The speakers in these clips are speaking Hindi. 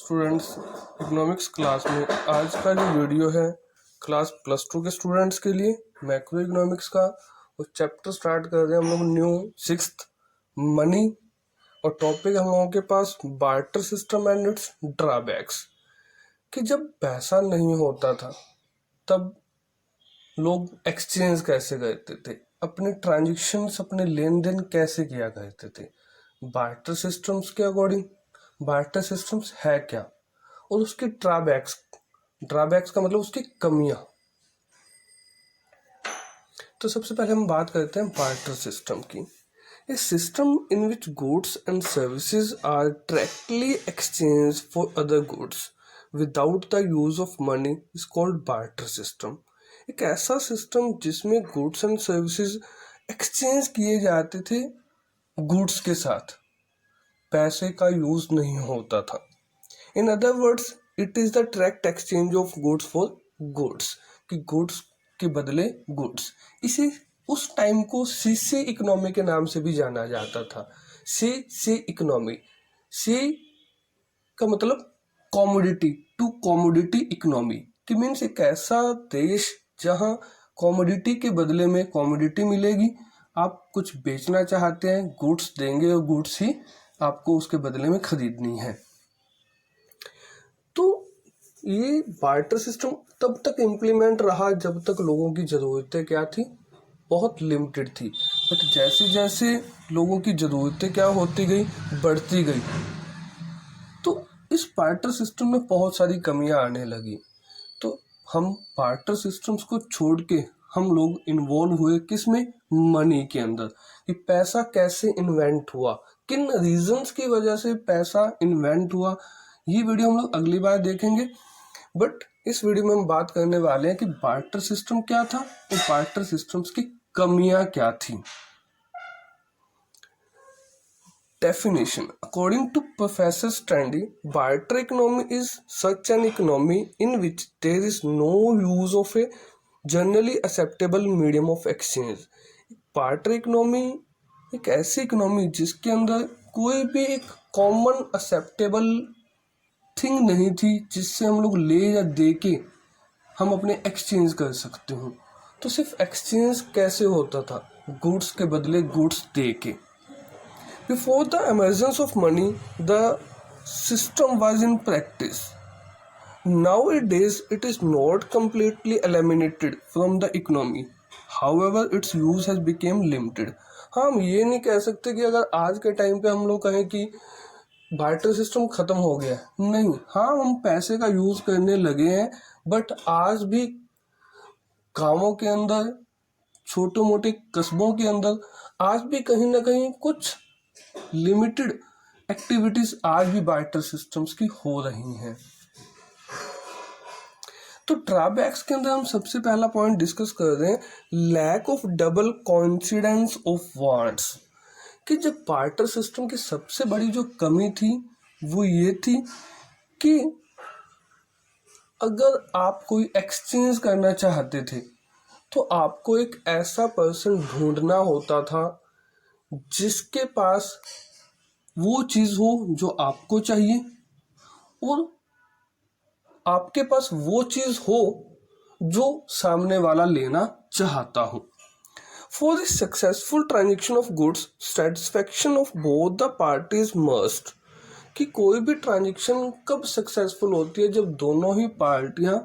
स्टूडेंट्स, इकोनॉमिक्स क्लास में आज का जो वीडियो है क्लास +2 के स्टूडेंट्स के लिए मैक्रो इकोनॉमिक्स का और चैप्टर स्टार्ट कर रहे हैं हम लोग न्यू 6th मनी। और टॉपिक हम लोगों के पास barter system and its drawbacks. कि जब पैसा नहीं होता था तब लोग एक्सचेंज कैसे करते थे, अपने ट्रांजेक्शन्स अपने लेन देन कैसे किया करते थे बार्टर सिस्टम्स के अकॉर्डिंग। बार्टर सिस्टम्स है क्या और उसके ड्रॉबैक्स का मतलब उसकी कमियां। तो सबसे पहले हम बात करते हैं बार्टर सिस्टम की। A system in which goods and services are directly exchanged for other goods without the use of money is called barter system. एक ऐसा सिस्टम जिसमें गुड्स एंड सर्विसेज एक्सचेंज किए जाते थे गुड्स के साथ, पैसे का यूज नहीं होता था। In other words it is the direct exchange of goods for goods, कि गुड्स के बदले गुड्स। इसे उस टाइम को सीसे इकोनॉमी के नाम से भी जाना जाता था। से इकोनॉमी, से का मतलब कॉमोडिटी, टू कॉमोडिटी इकोनॉमी, कि मीन्स एक ऐसा देश जहां कॉमोडिटी के बदले में कॉमोडिटी मिलेगी। आप कुछ बेचना चाहते हैं, गुड्स देंगे और गुड्स ही आपको उसके बदले में खरीदनी है। तो ये बार्टर सिस्टम तब तक इम्प्लीमेंट रहा जब तक लोगों की ज़रूरतें क्या थी, बहुत लिमिटेड थी। बट जैसे जैसे लोगों की ज़रूरतें क्या होती गई, बढ़ती गई, तो इस बार्टर सिस्टम में बहुत सारी कमियां आने लगी। तो हम बार्टर सिस्टम्स को छोड़ के हम लोग इन्वॉल्व हुए किस में, मनी के अंदर। कि पैसा कैसे इन्वेंट हुआ, किन रीजंस की वजह से पैसा इन्वेंट हुआ, ये वीडियो हम लोग अगली बार देखेंगे। बट इस वीडियो में हम बात करने वाले हैं कि बार्टर सिस्टम क्या था और बार्टर सिस्टम्स की कमियां क्या थी। Definition: According to Professor Stanley, barter economy is such an economy in which there is no use of a generally acceptable medium of exchange. Barter economy एक ऐसी इकोनॉमी जिसके अंदर कोई भी एक कॉमन एक्सेप्टेबल थिंग नहीं थी जिससे हम लोग ले या दे के हम अपने एक्सचेंज कर सकते हो। तो सिर्फ एक्सचेंज कैसे होता था, गुड्स के बदले गुड्स दे के। Before the emergence of money, the system was in practice. Nowadays, it is not completely eliminated from the economy. However, its use has become limited. हम ये नहीं कह सकते कि अगर आज के टाइम पे हम लोग कहें कि बार्टर सिस्टम खत्म हो गया है, नहीं। हाँ, हम पैसे का यूज करने लगे हैं, बट आज भी गांवों के अंदर, छोटे मोटे कस्बों के अंदर आज भी कहीं ना कहीं कुछ लिमिटेड एक्टिविटीज आज भी बार्टर सिस्टम्स की हो रही हैं। तो ड्रॉबैक्स के अंदर हम सबसे पहला पॉइंट डिस्कस कर रहे हैं, lack of double coincidence of wants. कि जब बार्टर सिस्टम की सबसे बड़ी जो कमी थी वो ये थी कि अगर आप कोई एक्सचेंज करना चाहते थे तो आपको एक ऐसा पर्सन ढूंढना होता था जिसके पास वो चीज हो जो आपको चाहिए और आपके पास वो चीज हो जो सामने वाला लेना चाहता हो। For the successful transaction of goods, satisfaction of both the parties must. कि कोई भी ट्रांजेक्शन कब सक्सेसफुल होती है, जब दोनों ही पार्टियां,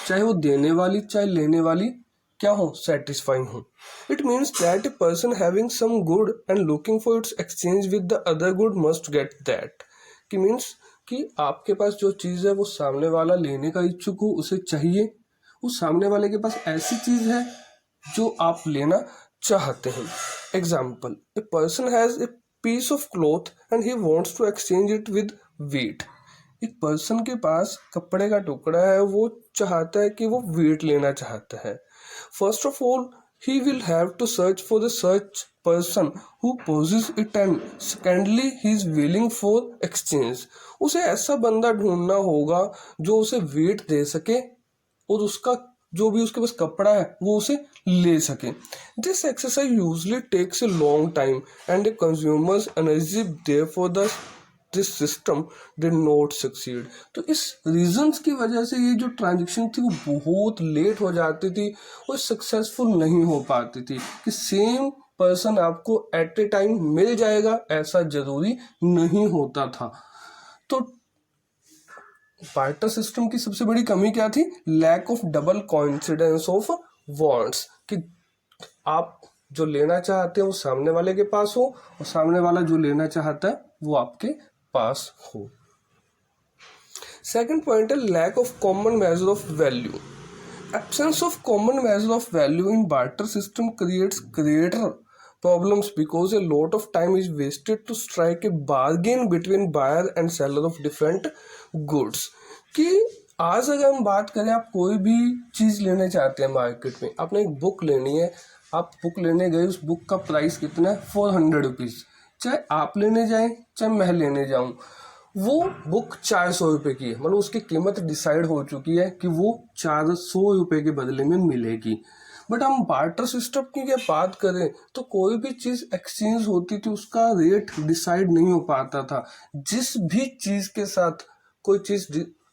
चाहे वो देने वाली चाहे लेने वाली, क्या हो, सेटिस्फाइंग हो। It means that a person having some good and looking for its exchange with the other good must get that. कि मीन्स कि आपके पास जो चीज़ है वो सामने वाला लेने का इच्छुक हो, उसे चाहिए, उस सामने वाले के पास ऐसी चीज़ है जो आप लेना चाहते हैं। Example, a person has a piece of cloth and he wants to exchange it with wheat. एक पर्सन के पास कपड़े का टुकड़ा है, वो चाहता है कि वो वेट लेना चाहता है। First of all, he will have to search for the such person who possesses it, and secondly, he is willing for exchange. उसे ऐसा बंदा ढूंढना होगा जो उसे वेट दे सके और उसका जो भी उसके पास कपड़ा है वो उसे ले सके। This exercise usually takes a long time and a consumer's energy, therefore the this system did not succeed. तो इस रीजंस की वजह से ये जो ट्रांजेक्शन थी वो बहुत लेट हो जाती थी और सक्सेसफुल नहीं हो पाती थी कि सेम पर्सन आपको एट ए टाइम मिल जाएगा ऐसा जरूरी नहीं होता था। तो बार्टर सिस्टम की सबसे बड़ी कमी क्या थी? Lack of double coincidence of wants, कि आप जो लेना चाहते हैं वो सामने वाले के पास हो और सामने वाला जो लेना चाहता है वो आपके पास हो। सेकंड पॉइंट है lack of common measure of value. Absence of common measure of value in barter system creates greater problems because a lot of time is wasted to strike a bargain between buyer and seller of different goods। कि आज अगर हम बात करें, आप कोई भी चीज़ लेने चाहते हैं मार्केट में, आपने एक बुक लेनी है, आप बुक लेने गए, उस बुक का प्राइस कितना है? 400 रुपीज़। चाहे आप लेने जाएं चाहे मैं लेने जाऊं, वो बुक 400 रुपये की है, मतलब उसकी कीमत डिसाइड हो चुकी है कि वो 400 रुपये के बदले में मिलेगी। बट हम बार्टर सिस्टम की क्या बात करें तो कोई भी चीज़ एक्सचेंज होती थी उसका रेट डिसाइड नहीं हो पाता था। जिस भी चीज़ के साथ कोई चीज़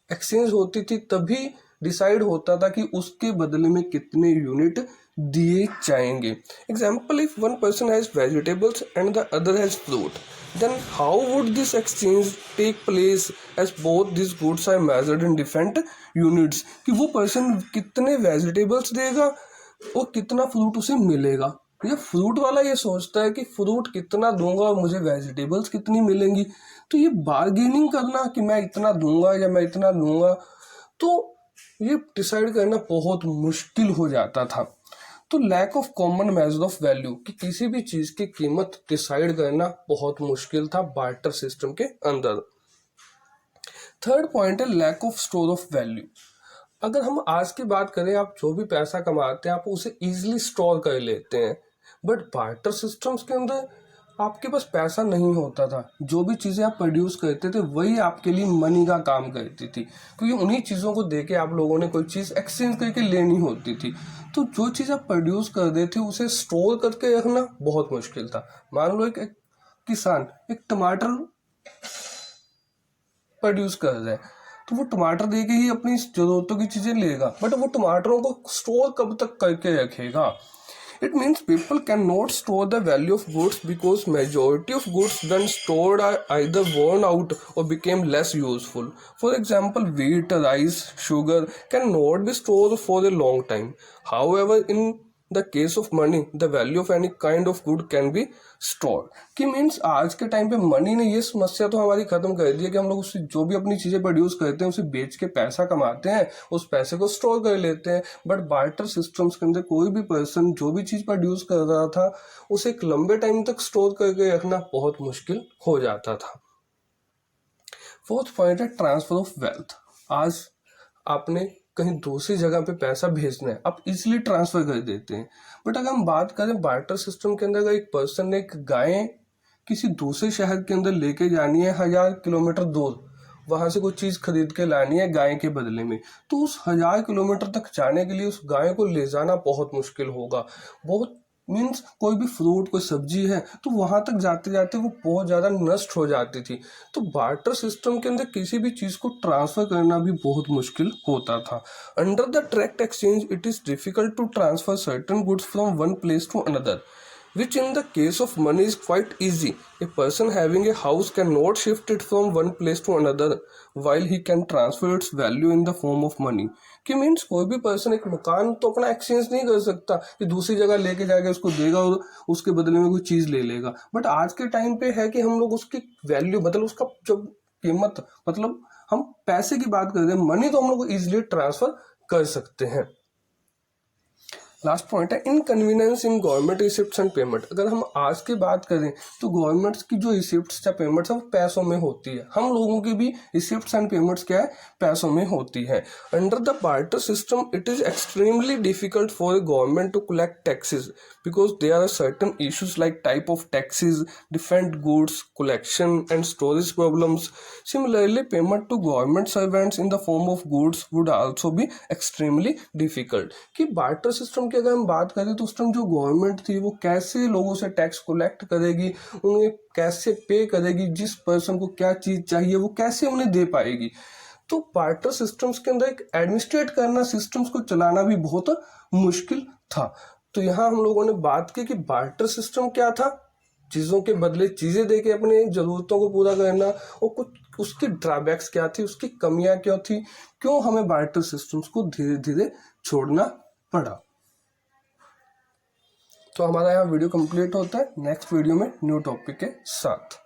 एक्सचेंज होती थी तभी डिसाइड होता था कि उसके बदले में कितने यूनिट दिए जाएंगे। Example, if one person has vegetables and the other has fruit, then how would this exchange take place as both these goods are measured in different units? कि वो पर्सन कितने वेजिटेबल्स देगा और कितना फ्रूट उसे मिलेगा। ये फ्रूट वाला ये सोचता है कि फ्रूट कितना दूंगा और मुझे वेजिटेबल्स कितनी मिलेंगी। तो ये बार्गेनिंग करना कि मैं इतना दूंगा या मैं इतना लूंगा, तो ये डिसाइड करना बहुत मुश्किल हो जाता था। तो lack of common measure of value, कि किसी भी चीज की कीमत डिसाइड करना बहुत मुश्किल था बार्टर सिस्टम के अंदर। थर्ड पॉइंट है lack of store of value. अगर हम आज की बात करें, आप जो भी पैसा कमाते हैं आप उसे इजीली स्टोर कर लेते हैं, बट बार्टर सिस्टम्स के अंदर आपके पास पैसा नहीं होता था। जो भी चीज़ें आप प्रोड्यूस करते थे वही आपके लिए मनी का काम करती थी, क्योंकि उन्हीं चीज़ों को देके आप लोगों ने कोई चीज़ एक्सचेंज करके लेनी होती थी। तो जो चीज़ आप प्रोड्यूस कर रहे थे उसे स्टोर करके रखना बहुत मुश्किल था। मान लो एक किसान एक टमाटर प्रोड्यूस कर रहा है, तो वो टमाटर दे के ही अपनी जरूरतों की चीज़ें लेगा, बट वो टमाटरों को स्टोर कब तक करके रखेगा? It means people cannot store the value of goods because majority of goods when stored are either worn out or became less useful. For example, wheat, rice, sugar cannot be stored for a long time. However, in the case of money, the value of any kind of good can be stored। कि मीन्स आज के टाइम पे मनी ने ये समस्या तो हमारी खत्म कर दी है कि हम लोग उससे जो भी अपनी चीजें प्रोड्यूस करते हैं उसे बेच के पैसा कमाते हैं, उस पैसे को स्टोर कर लेते हैं। बट बार्टर सिस्टम्स के अंदर कोई भी पर्सन जो भी चीज प्रोड्यूस कर रहा था उसे एक लंबे टाइम तक स्टोर करके रखना बहुत मुश्किल हो जाता था। फोर्थ पॉइंट है ट्रांसफर ऑफ वेल्थ। आज आपने कहीं दूसरी जगह पे पैसा भेजना है, आप इजीली ट्रांसफर कर देते हैं। बट अगर हम बात करें बार्टर सिस्टम के अंदर, अगर एक पर्सन ने एक गाय किसी दूसरे शहर के अंदर लेके जानी है 1000 किलोमीटर दूर, वहां से कोई चीज खरीद के लानी है गाय के बदले में, तो उस 1000 किलोमीटर तक जाने के लिए उस गाय को ले जाना बहुत मुश्किल होगा। बहुत मीन्स कोई भी फ्रूट कोई सब्जी है तो वहां तक जाते जाते वो बहुत ज्यादा नष्ट हो जाती थी। तो बार्टर सिस्टम के अंदर किसी भी चीज को ट्रांसफर करना भी बहुत मुश्किल होता था। Under the direct exchange it is difficult to transfer certain goods from one place to another, which in the case of money is quite easy. A person having a house cannot shift it from one place to another while he can transfer its value in the form of money। कि मीन्स कोई भी पर्सन एक मकान तो अपना एक्सचेंज नहीं कर सकता कि दूसरी जगह लेके जाके उसको देगा और उसके बदले में कोई चीज ले लेगा। बट आज के टाइम पे है कि हम लोग उसकी वैल्यू मतलब उसका जो कीमत, मतलब हम पैसे की बात कर रहे हैं, मनी तो हम लोग इजिली ट्रांसफर कर सकते हैं। लास्ट पॉइंट है inconvenience in government receipts and payment. अगर हम आज की बात करें तो गवर्नमेंट्स की जो रिसिप्ट्स या पेमेंट्स है वो पैसों में होती है, हम लोगों की भी रिसिप्ट्स एंड पेमेंट्स क्या है, पैसों में होती है। Under the barter system it is extremely difficult for a government to collect taxes because there are certain issues like type of taxes, different goods, collection and storage problems. Similarly payment to government servants in the form of goods would also be extremely difficult. कि बार्टर सिस्टम की अगर हम बात करें तो उस टाइम जो गवर्नमेंट थी वो कैसे लोगों से टैक्स कलेक्ट करेगी, उन्हें कैसे पे करेगी, जिस पर्सन को क्या चीज़ चाहिए वो कैसे उन्हें दे पाएगी। तो बार्टर सिस्टम्स के अंदर एक एडमिनिस्ट्रेट करना, सिस्टम्स को चलाना भी बहुत मुश्किल था। तो यहाँ हम लोगों ने बात की कि बार्टर सिस्टम क्या था, चीज़ों के बदले चीज़ें देके अपने ज़रूरतों को पूरा करना, और कुछ उसकी ड्रॉबैक्स क्या थी, उसकी कमियां क्या थी, क्यों हमें बार्टर सिस्टम्स को धीरे धीरे छोड़ना पड़ा। तो हमारा यहाँ वीडियो कंप्लीट होता है, नेक्स्ट वीडियो में न्यू टॉपिक के साथ।